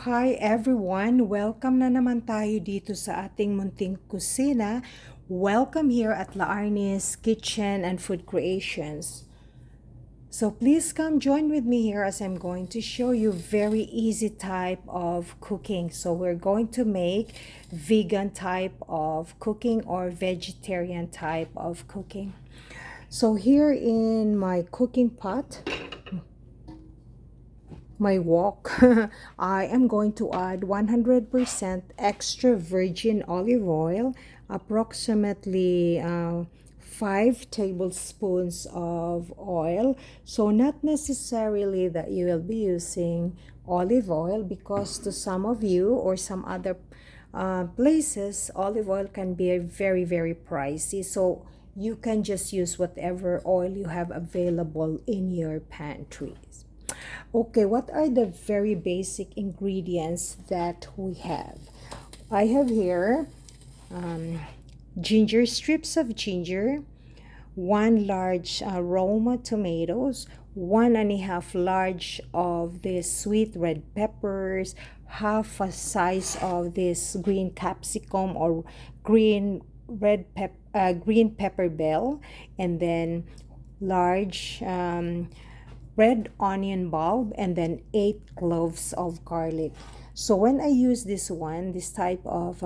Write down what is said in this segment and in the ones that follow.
hi everyone! Welcome na naman tayo dito sa ating munting kusina. Welcome here at La Arnis Kitchen and Food Creations. So please come join with me here as I'm going to show you very easy type of cooking. So we're going to make vegan type of cooking or vegetarian type of cooking. So here in my cooking pot, my wok, I am going to add 100% extra virgin olive oil, approximately 5 tablespoons of oil. So not necessarily that you will be using olive oil, because to some of you or some other places, olive oil can be very pricey. So you can just use whatever oil you have available in your pantries. Okay, what are the very basic ingredients that we have? I have here ginger, strips of ginger, 1 large Roma tomatoes, 1.5 large of this sweet red peppers, half a size of this green capsicum or green pepper bell, and then large red onion bulb, and then 8 cloves of garlic. So when I use this type of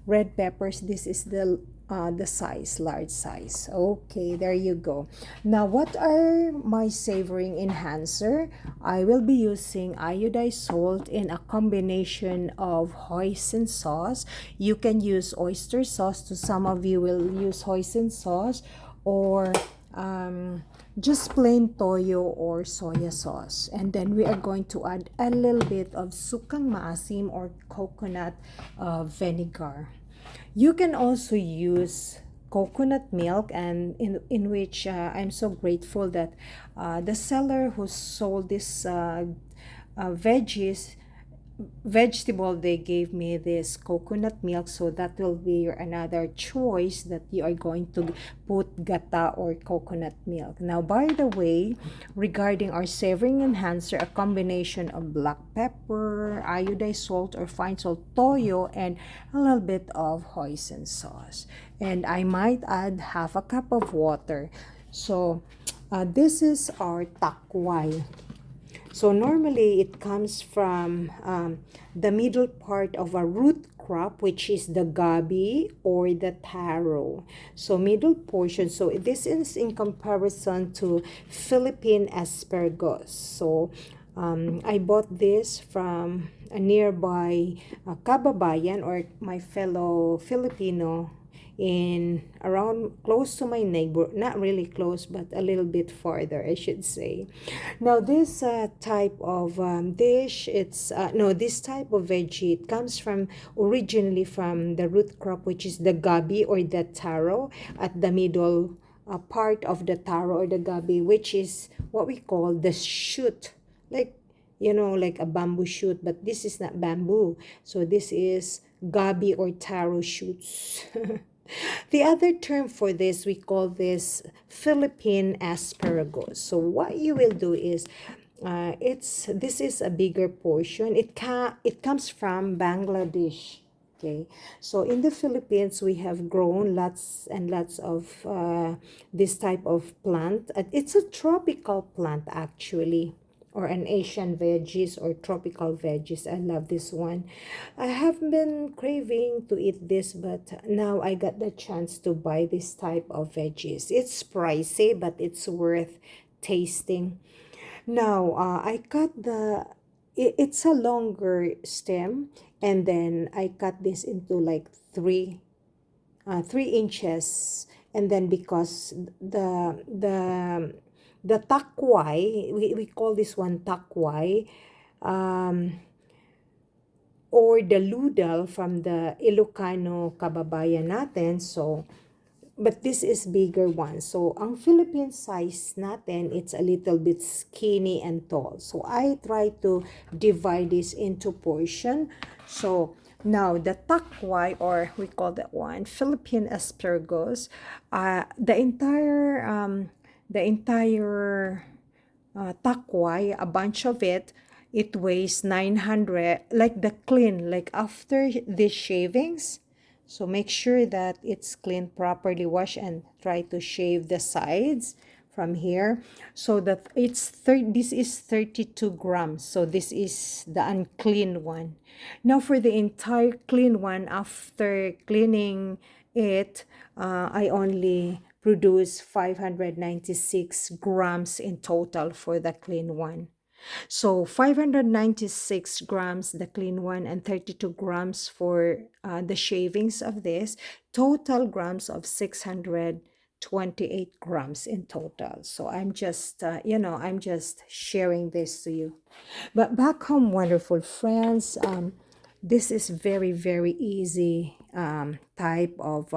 red peppers, this is the size, large size. Okay, there you go. Now, what are my savoring enhancer? I will be using iodized salt in a combination of hoisin sauce. You can use oyster sauce. To some of you will use hoisin sauce, or just plain toyo or soya sauce. And then we are going to add a little bit of sukang maasim or coconut vinegar. You can also use coconut milk, and in which I'm so grateful that the seller who sold this vegetable, they gave me this coconut milk. So that will be your another choice, that you are going to put gata or coconut milk. Now, by the way, regarding our savoring enhancer, a combination of black pepper, iodized salt or fine salt, toyo, and a little bit of hoisin sauce. And I might add half a cup of water. So this is our takway. So normally it comes from the middle part of a root crop, which is the gabi or the taro. So middle portion. So this is in comparison to Philippine asparagus. So I bought this from a nearby kababayan, or my fellow Filipino, in around close to my neighbor, not really close but a little bit farther, I should say. Now this type of dish, it's no, this type of veggie, it comes from originally from the root crop, which is the gabi or the taro, at the middle part of the taro or the gabi, which is what we call the shoot, like, you know, like a bamboo shoot, but this is not bamboo. So this is gabi or taro shoots. The other term for this, we call this Philippine asparagus. So what you will do is, this is a bigger portion. It comes from Bangladesh. Okay, so in the Philippines, we have grown lots and lots of this type of plant. It's a tropical plant, actually, or an Asian veggies or tropical veggies. I love this one. I have been craving to eat this, but now I got the chance to buy this type of veggies. It's pricey, but it's worth tasting. Now, I cut it's a longer stem, and then I cut this into like 3 inches. And then because the takway, we call this one takway, or the ludal from the Ilocano kababayan natin. So, but this is bigger one. So, ang Philippine size natin, it's a little bit skinny and tall. So, I try to divide this into portion. So, now the takway, or we call that one Philippine asparagus, the entire takway, a bunch of it, it weighs 900, like the clean, like after these shavings. So make sure that it's clean, properly washed, and try to shave the sides from here, so that this is 32 grams. So this is the unclean one. Now for the entire clean one, after cleaning it, I only produce 596 grams in total for the clean one. So 596 grams, the clean one, and 32 grams for the shavings of this. Total grams of 628 grams in total. So I'm just, I'm just sharing this to you. But back home, wonderful friends, this is very, very easy type of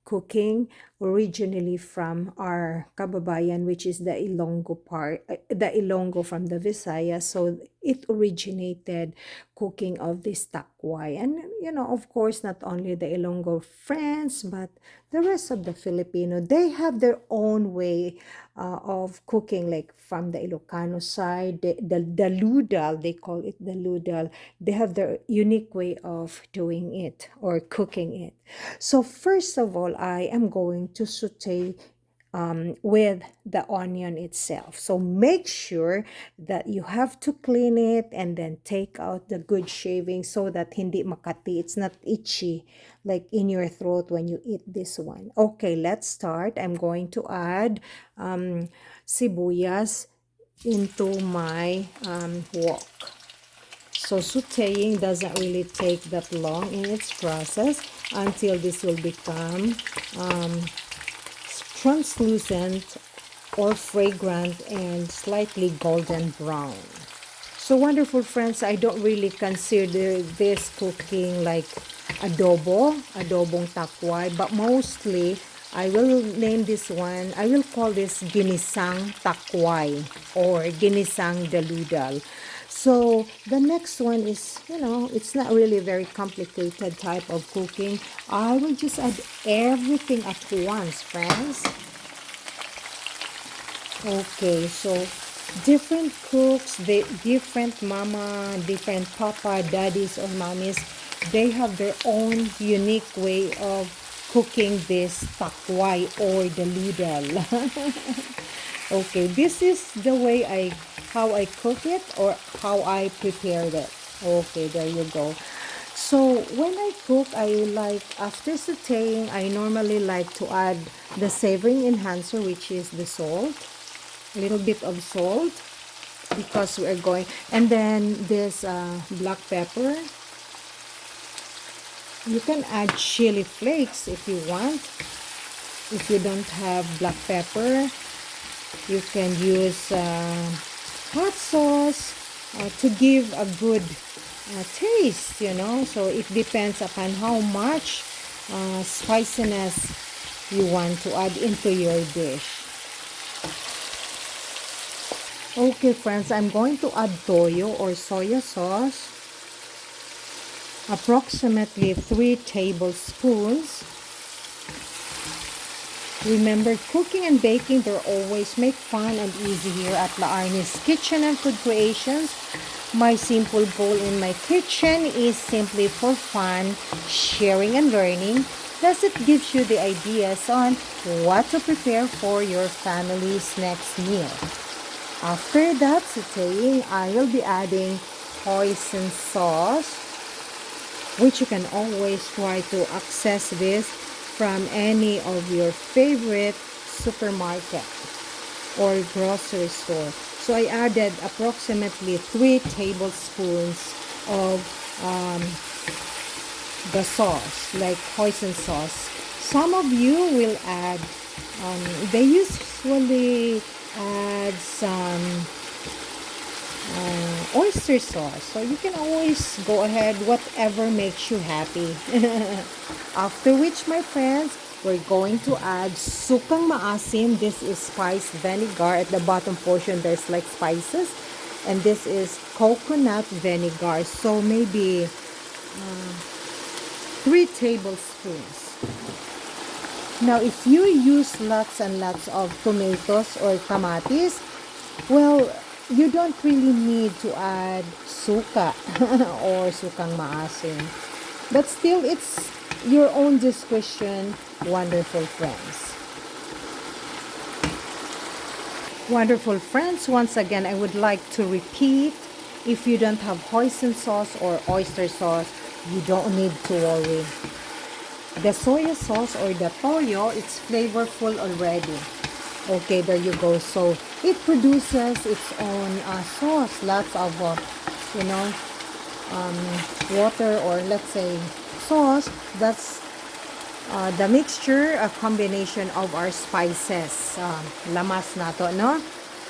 cooking, originally from our kababayan, which is the Ilonggo part, the Ilonggo from the Visayas. So it originated cooking of this takway. And, of course, not only the Ilonggo friends, but the rest of the Filipino, they have their own way of cooking, like from the Ilocano side, the ludal, they call it the ludal. They have their unique way of doing it or cooking it. So first of all, I am going to saute with the onion itself. So make sure that you have to clean it and then take out the good shaving so that hindi makati. It's not itchy like in your throat when you eat this one. Okay, let's start. I'm going to add sibuyas into my wok. So sauteing doesn't really take that long in its process until this will become translucent or fragrant and slightly golden brown. So wonderful friends, I don't really consider this cooking like adobong takway, but mostly I will name this one, I will call this ginisang takway or ginisang daludal. So the next one is, it's not really very complicated type of cooking. I will just add everything at once, friends. Okay, so different cooks, different mama, different papa, daddies or mommies, they have their own unique way of cooking this takway or the ludal. Okay, this is the way how I cook it or how I prepared it. Okay, there you go. So when I cook, after sauteing, I normally like to add the savoring enhancer, which is the salt, a little bit of salt, because we are going, and then this black pepper. You can add chili flakes if you want. If you don't have black pepper, you can use hot sauce to give a good taste, so it depends upon how much spiciness you want to add into your dish. Okay friends, I'm going to add toyo or soya sauce, approximately 3 tablespoons. Remember, cooking and baking will always make fun and easy here at La Arnie's Kitchen and Food Creations. My simple goal in my kitchen is simply for fun, sharing and learning. Thus, it gives you the ideas on what to prepare for your family's next meal. After that sauteing, I will be adding hoisin sauce, which you can always try to access this from any of your favorite supermarket or grocery store. So I added approximately 3 tablespoons of the sauce, like hoisin sauce. Some of you will add, they usually add some oyster sauce. So you can always go ahead, whatever makes you happy. After which, my friends, we're going to add sukang maasim. This is spiced vinegar. At the bottom portion, there's like spices. And this is coconut vinegar. So maybe 3 tablespoons. Now, if you use lots and lots of tomatoes or kamatis, well, you don't really need to add suka or sukang maasim. But still, it's your own discretion, wonderful friends. Wonderful friends, once again, I would like to repeat, if you don't have hoisin sauce or oyster sauce, you don't need to worry. The soy sauce or the toyo, it's flavorful already. Okay, there you go. So it produces its own sauce, lots of, you know, water, or let's say sauce. That's the mixture, a combination of our spices, lamas na to, no?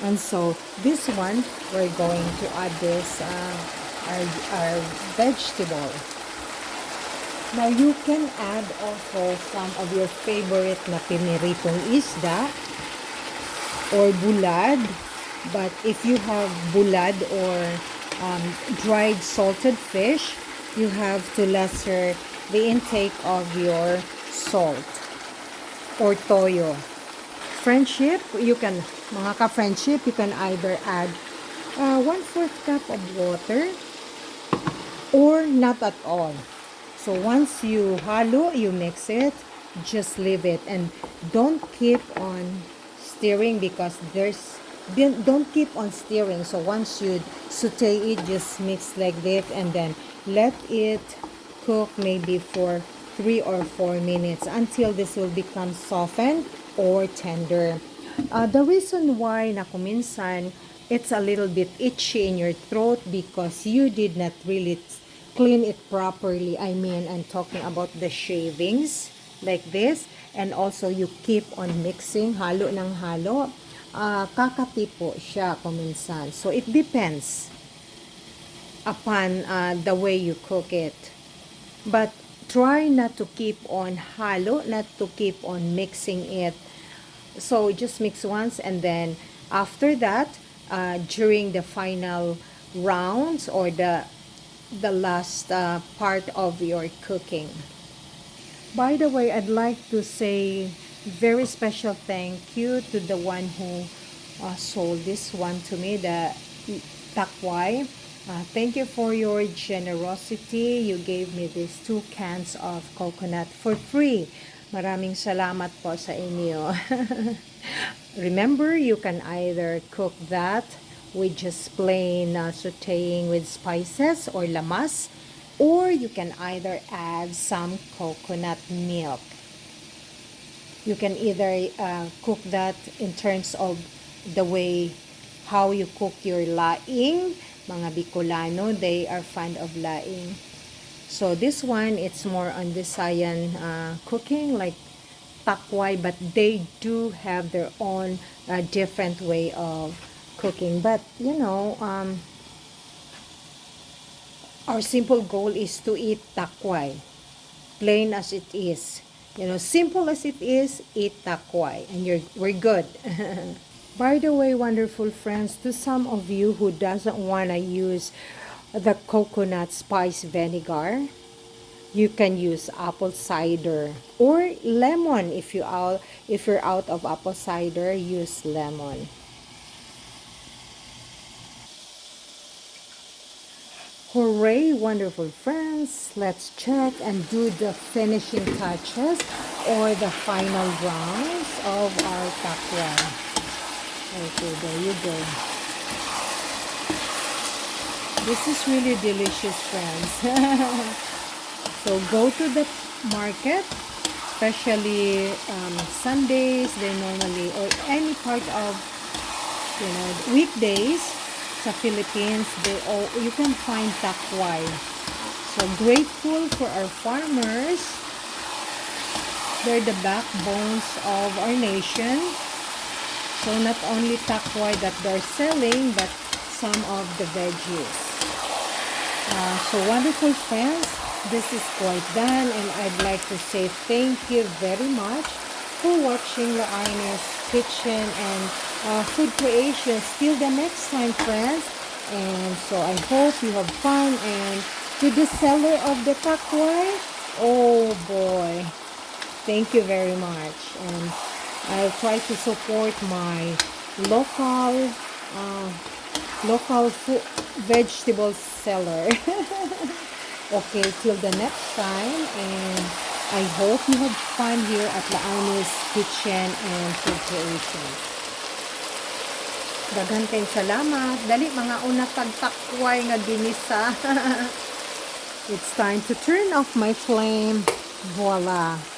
And so this one, we're going to add this, our vegetable. Now you can add also some of your favorite na piniritong isda or bulad. But if you have bulad or dried salted fish, you have to lesser the intake of your salt or toyo. Friendship, you can, mga ka-friendship, you can either add 1/4 cup of water or not at all. So once you halo, you mix it, just leave it and don't keep on stirring, because don't keep on stirring. So once you saute it, just mix like this and then let it cook maybe for 3 or 4 minutes until this will become softened or tender. The reason why na kuminsan it's a little bit itchy in your throat, because you did not really clean it properly. I mean, I'm talking about the shavings like this, and also you keep on mixing, halo ng halo. Kakati po siya kuminsan. So it depends upon the way you cook it. But try not to keep on halo, not to keep on mixing it. So just mix once, and then after that, during the final rounds or the last part of your cooking. By the way, I'd like to say very special thank you to the one who sold this one to me, the takway. Thank you for your generosity. You gave me these 2 cans of coconut for free. Maraming salamat po sa inyo. Remember, you can either cook that with just plain sauteing with spices or lamas, or you can either add some coconut milk. You can either cook that in terms of the way how you cook your laing. Mga Bicolano, they are fond of laing. So this one, it's more on Visayan cooking, like takway, but they do have their own different way of cooking. But you know, our simple goal is to eat takway, plain as it is. You know, simple as it is, eat takway, and we're good. By the way, wonderful friends, to some of you who doesn't want to use the coconut spice vinegar, you can use apple cider or lemon. If you're out of apple cider, use lemon. Hooray, wonderful friends! Let's check and do the finishing touches or the final rounds of our takway. Okay, there you go. This is really delicious, friends. So go to the market, especially Sundays, they normally, or any part of, you know, weekdays sa Philippines, you can find takway. So grateful for our farmers. They're the backbones of our nation. So not only takway that they're selling, but some of the veggies. So wonderful friends, this is quite done, and I'd like to say thank you very much for watching La Ines Kitchen and Food Creations. Till the next time, friends. And so I hope you have fun. And to the seller of the takway, oh boy, thank you very much. And I'll try to support my local local food, vegetable seller. Okay, till the next time, and I hope you have fun here at Laani's Kitchen and Food Creation. Daghan kayong salamat. Dali mga una pagtakway nga ginisa. It's time to turn off my flame. Voila!